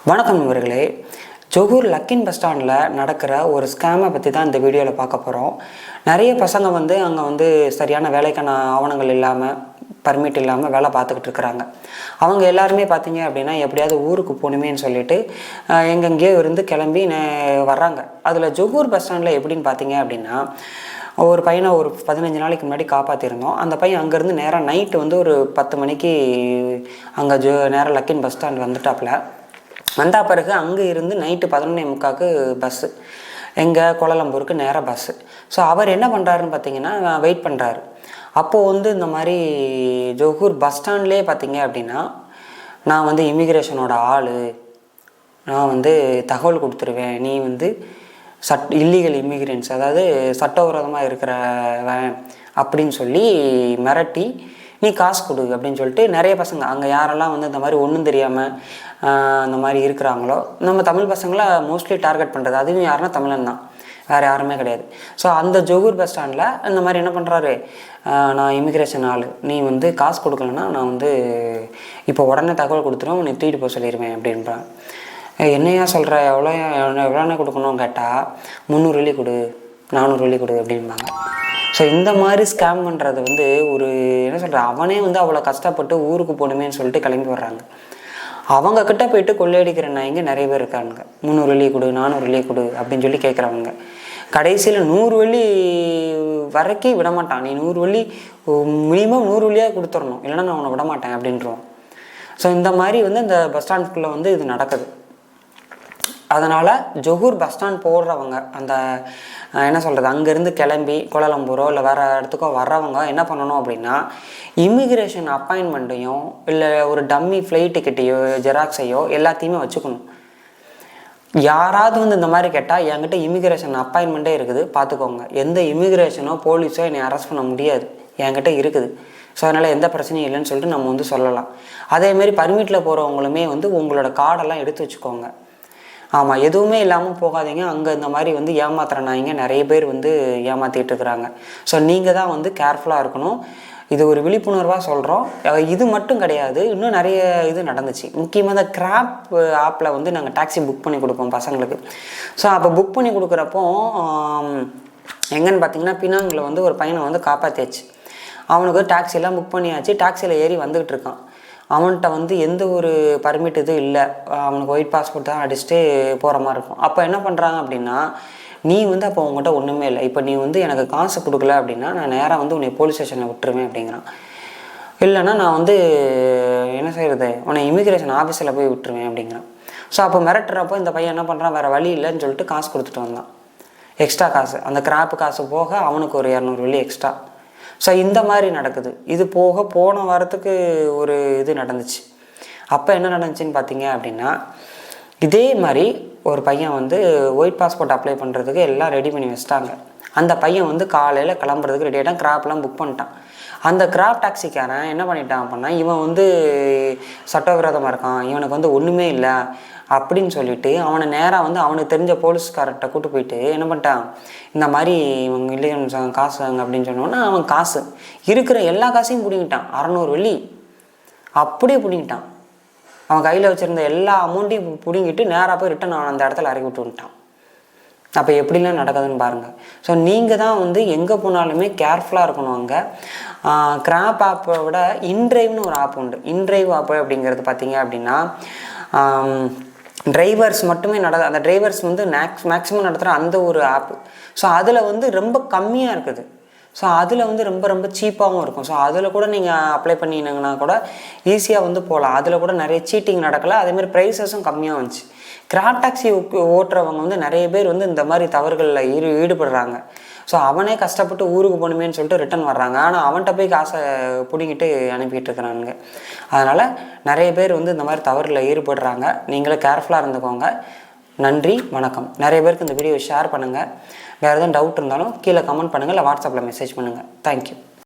வணக்கம் நண்பர்களே. Johor லக்கின் bus ஸ்டாண்டில் நடக்கிற ஒரு ஸ்கேமை பற்றி தான் இந்த வீடியோவில் பார்க்க போகிறோம். நிறைய பசங்க அங்கே சரியான வேலைக்கான ஆவணங்கள் இல்லாமல், பர்மிட் இல்லாமல் வேலை பார்த்துக்கிட்டு இருக்கிறாங்க. அவங்க எல்லாருமே பார்த்தீங்க அப்படின்னா எப்படியாவது ஊருக்கு போகணுமேன்னு சொல்லிட்டு எங்கெங்கேயோ இருந்து கிளம்பி வர்றாங்க. அதில் ஜொகூர் பஸ் ஸ்டாண்டில் எப்படின்னு பார்த்தீங்க அப்படின்னா, ஒரு பையனை ஒரு 15 நாளைக்கு முன்னாடி காப்பாற்றிருந்தோம். அந்த பையன் அங்கேருந்து நேராக நைட்டு ஒரு 10 மணிக்கு அங்கே நேராக லக்கின் பஸ் ஸ்டாண்ட் வந்துட்டாப்புல. வந்த பிறகு அங்கே இருந்து நைட்டு 11:45க்கு பஸ்ஸு, எங்கள் கோலாலம்பூருக்கு நேராக பஸ்ஸு. ஸோ அவர் என்ன பண்ணுறாருன்னு பார்த்தீங்கன்னா வெயிட் பண்ணுறாரு. அப்போது இந்த மாதிரி ஜொகூர் பஸ் ஸ்டாண்ட்லேயே பார்த்தீங்க அப்படின்னா, நான் இமிக்ரேஷனோட ஆள், நான் தகவல் கொடுத்துருவேன், நீ இல்லீகல் இமிக்ரெண்ட்ஸ், அதாவது சட்டவிரோதமாக இருக்கிறவன் அப்படின்னு சொல்லி மிரட்டி நீ காசு கொடு அப்படின்னு சொல்லிட்டு நிறைய பசங்க அங்கே யாரெல்லாம் இந்த மாதிரி ஒன்றும் தெரியாமல் இந்த மாதிரி இருக்கிறாங்களோ, நம்ம தமிழ் பசங்களை மோஸ்ட்லி டார்கெட் பண்ணுறது. அதுவும் யாருன்னா தமிழன் தான், வேறு யாருமே கிடையாது. ஸோ அந்த ஜொகூர் பஸ் ஸ்டாண்டில் இந்த மாதிரி என்ன பண்ணுறாரு, நான் இமிக்ரேஷன் ஆள், நீ காசு கொடுக்கலன்னா நான் இப்போ உடனே தகவல் கொடுத்துருவேன், உன்னை தூக்கிட்டு போக சொல்லிடுவேன் அப்படின்றான். என்னையா சொல்கிற, எவ்வளோண்ணே கொடுக்கணும் கேட்டால் 300 வெள்ளி கொடு, 400 வெள்ளி கொடு அப்படின்பாங்க. ஸோ இந்த மாதிரி ஸ்கேம் பண்ணுறது ஒரு என்ன சொல்கிற, அவனே அவ்வளோ கஷ்டப்பட்டு ஊருக்கு போகணுமேன்னு சொல்லிட்டு கிளம்பி வர்றாங்க. அவங்கக்கிட்ட போயிட்டு கொள்ளையடிக்கிற நாய்ங்க நிறைய பேர் இருக்காங்க. 300 வெள்ளி கொடு, 400 வெள்ளி கொடு அப்படின்னு சொல்லி கேட்குறவங்க. கடைசியில் 100 வெள்ளி வரைக்கும் விடமாட்டான். நீ 100 வெள்ளி மினிமம் 100 வெள்ளியாக கொடுத்துடணும், இல்லைன்னா நான் உன்னை விடமாட்டேன் அப்படின்றோம். ஸோ இந்த மாதிரி இந்த பஸ் ஸ்டாண்டுக்குள்ளே இது நடக்குது. அதனால் ஜொகூர் பஸ் ஸ்டாண்ட் போடுறவங்க, அந்த என்ன சொல்கிறது, அங்கேருந்து கிளம்பி கோலாலம்பூரோ இல்லை வேறு இடத்துக்கோ வர்றவங்க என்ன பண்ணணும் அப்படின்னா, இமிக்ரேஷன் அப்பாயின்மெண்ட்டையும் இல்லை ஒரு டம்மி ஃப்ளைட் டிக்கெட்டையோ ஜெராக்ஸையோ எல்லாத்தையுமே வச்சுக்கணும். யாராவது இந்த மாதிரி கேட்டால், என்கிட்ட இமிக்ரேஷன் அப்பாயின்மெண்ட்டே இருக்குது பார்த்துக்கோங்க, எந்த இமிக்ரேஷனோ போலீஸோ என்னை அரெஸ்ட் பண்ண முடியாது, என்கிட்ட இருக்குது, ஸோ அதனால் எந்த பிரச்சனையும் இல்லைன்னு சொல்லிட்டு நம்ம சொல்லலாம். அதேமாரி பர்மிட்டில் போகிறவங்களுமே உங்களோட கார்டெல்லாம் எடுத்து வச்சுக்கோங்க. ஆமாம், எதுவுமே இல்லாமல் போகாதீங்க. அங்கே இந்த மாதிரி ஏமாத்துற நாய்ங்க நிறைய பேர் ஏமாற்றிட்டு இருக்கிறாங்க. ஸோ நீங்கள் தான் கேர்ஃபுல்லாக இருக்கணும். இது ஒரு விழிப்புணர்வாக சொல்கிறோம். இது மட்டும் கிடையாது, இன்னும் நிறைய இது நடந்துச்சு. முக்கியமாக இந்த கிராப் ஆப்பில் நாங்கள் டாக்ஸி புக் பண்ணி கொடுப்போம் பசங்களுக்கு. ஸோ அப்போ புக் பண்ணி கொடுக்குறப்போ எங்கன்னு பார்த்தீங்கன்னா, பினாங்கில் ஒரு பையனை காப்பாற்றியாச்சு. அவனுக்கு டாக்ஸியெல்லாம் புக் பண்ணியாச்சு. டாக்ஸியில் ஏறி வந்துக்கிட்டு இருக்கான். அவன்கிட்ட எந்த ஒரு பர்மிட் இதுவும் இல்லை. அவனுக்கு ஒயிட் பாஸ்போர்ட் தான் அடிச்சுட்டு போகிற மாதிரி இருக்கும். அப்போ என்ன பண்ணுறாங்க அப்படின்னா, நீ அப்போ உங்கள்கிட்ட ஒன்றுமே இல்லை, இப்போ நீ எனக்கு காசு கொடுக்கல அப்படின்னா நான் நேராக உன்னை போலீஸ் ஸ்டேஷனில் விட்டுருவேன் அப்படிங்கிறான். இல்லைன்னா நான் என்ன செய்கிறது, உன்னை இமிக்ரேஷன் ஆஃபீஸில் போய் விட்டுருவேன் அப்படிங்கிறான். ஸோ அப்போ மிரட்டுறப்போ இந்த பையன் என்ன பண்ணுறான், வேறு வழி இல்லைன்னு சொல்லிட்டு காசு கொடுத்துட்டு வந்தான். எக்ஸ்ட்ரா காசு, அந்த கிராப்பு காசு போக அவனுக்கு ஒரு 200 வெள்ளி எக்ஸ்ட்ரா. ஸோ இந்த மாதிரி நடக்குது. இது போக போன வாரத்துக்கு ஒரு இது நடந்துச்சு. அப்போ என்ன நடந்துச்சுன்னு பார்த்தீங்க அப்படின்னா, இதே மாதிரி ஒரு பையன் ஒயிட் பாஸ்போர்ட் அப்ளை பண்ணுறதுக்கு எல்லாம் ரெடி பண்ணி வச்சிட்டாங்க. அந்த பையன் காலையில் கிளம்புறதுக்கு ரெடி ஆகிட்டான், கிராப்லாம் புக் பண்ணிட்டான். அந்த கிராப் டாக்ஸிக்காரன் என்ன பண்ணிட்டான் அப்படின்னா, இவன் சட்டவிரோதமாக இருக்கான், இவனுக்கு ஒன்றுமே இல்லை அப்படின்னு சொல்லிட்டு அவனை நேராக அவனுக்கு தெரிஞ்ச போலீஸ்கார்ட்ட கூட்டு போயிட்டு என்ன பண்ணிட்டான், இந்த மாதிரி இவங்க இல்லைன்னு காசு அப்படின்னு சொன்னோன்னா அவன் காசு இருக்கிற எல்லா காசையும் பிடிங்கிட்டான். 600 வெள்ளி அப்படியே பிடிங்கிட்டான். அவன் கையில் வச்சுருந்த எல்லா அமௌண்ட்டையும் பிடிங்கிட்டு நேராக போய் ரிட்டன் அவன் அந்த இடத்துல இறக்கி விட்டு விட்டான். அப்போ எப்படிலாம் நடக்குதுன்னு பாருங்கள். ஸோ நீங்கள் தான் எங்கே போனாலுமே கேர்ஃபுல்லாக இருக்கணும். அங்கே கிராப் ஆப்பை விட இன்ட்ரைவ்னு ஒரு ஆப் உண்டு. இன்ட்ரைவ் ஆப்பு அப்படிங்கிறது பார்த்தீங்க அப்படின்னா, டிரைவர்ஸ் மட்டுமே அந்த டிரைவர்ஸ் மேக்ஸிமம் நடத்துகிற அந்த ஒரு ஆப்பு. ஸோ அதில் ரொம்ப கம்மியாக இருக்குது. ஸோ அதில் ரொம்ப ரொம்ப சீப்பாகவும் இருக்கும். ஸோ அதில் கூட நீங்கள் அப்ளை பண்ணினீங்கன்னா கூட ஈஸியாக போகலாம். அதில் கூட நிறைய சீட்டிங் நடக்கலை, அதேமாதிரி ப்ரைஸஸும் கம்மியாக வந்துச்சு. கிராப் டாக்ஸி ஓட்டுறவங்க நிறைய பேர் இந்த மாதிரி தவறுகளில் ஈடுபடுறாங்க. ஸோ அவனே கஷ்டப்பட்டு ஊருக்கு போகணுமேன்னு சொல்லிட்டு ரிட்டன் வர்றாங்க. ஆனால் அவன்கிட்ட போய் காசை பிடிங்கிட்டு அனுப்பிட்டு இருக்கிறானுங்க. அதனால் நிறைய பேர் இந்த மாதிரி தவறில் ஈடுபடுறாங்க. நீங்களே கேர்ஃபுல்லாக இருந்துக்கோங்க. நன்றி, வணக்கம். நிறைய பேருக்கு இந்த வீடியோவை ஷேர் பண்ணுங்கள். வேறு எதுவும் டவுட் இருந்தாலும் கீழே கமெண்ட் பண்ணுங்கள், இல்லை வாட்ஸ்அப்பில் மெசேஜ் பண்ணுங்கள். தேங்க்யூ.